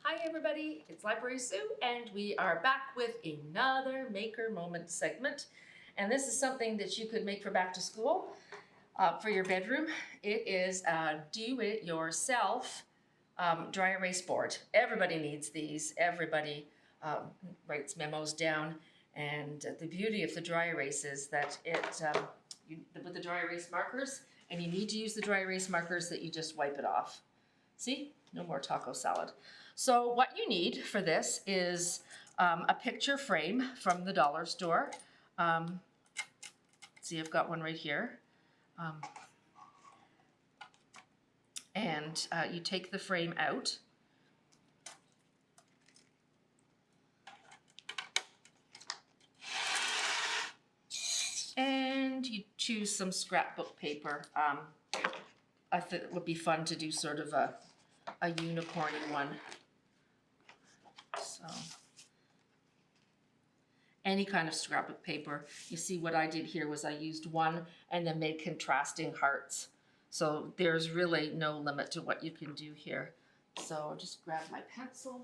Hi everybody, it's Library Sue and we are back with another Maker Moment segment. And this is something that you could make for back to school, for your bedroom. It is a do-it-yourself dry erase board. Everybody needs these. Everybody writes memos down. And the beauty of the dry erase is that with the dry erase markers, and you need to use the dry erase markers that you just wipe it off. See, no more taco salad. So what you need for this is a picture frame from the dollar store. See, I've got one right here. And you take the frame out. And you choose some scrapbook paper. I thought it would be fun to do sort of a unicorny one. So any kind of scrapbook paper. You see what I did here was I used one and then made contrasting hearts. So there's really no limit to what you can do here. So I'll just grab my pencil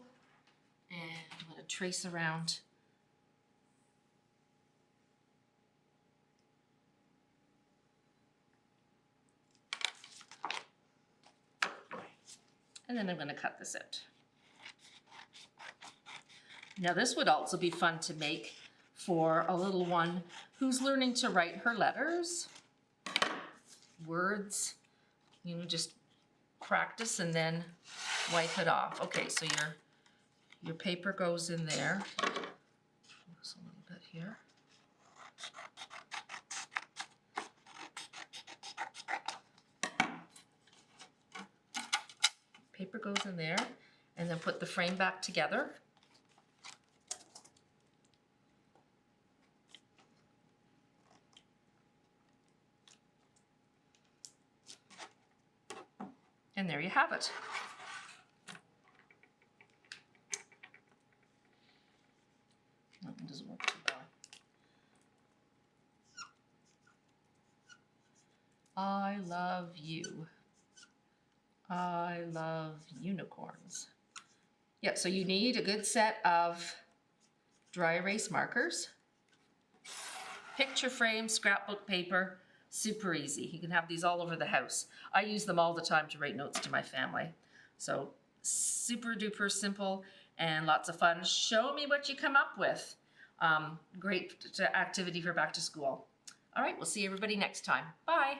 and I'm going to trace around. And then I'm going to cut this out. Now this would also be fun to make for a little one who's learning to write her letters, words, you know, just practice and then wipe it off. Okay, so your paper goes in there. Just a little bit here. Paper goes in there, and then put the frame back together. And there you have it. Nothing doesn't work too well. I love you. I love unicorns. Yeah, so you need a good set of dry erase markers, picture frame, scrapbook paper, super easy. You can have these all over the house. I use them all the time to write notes to my family. So super duper simple and lots of fun. Show me what you come up with. Great activity for back to school. All right, we'll see everybody next time. Bye.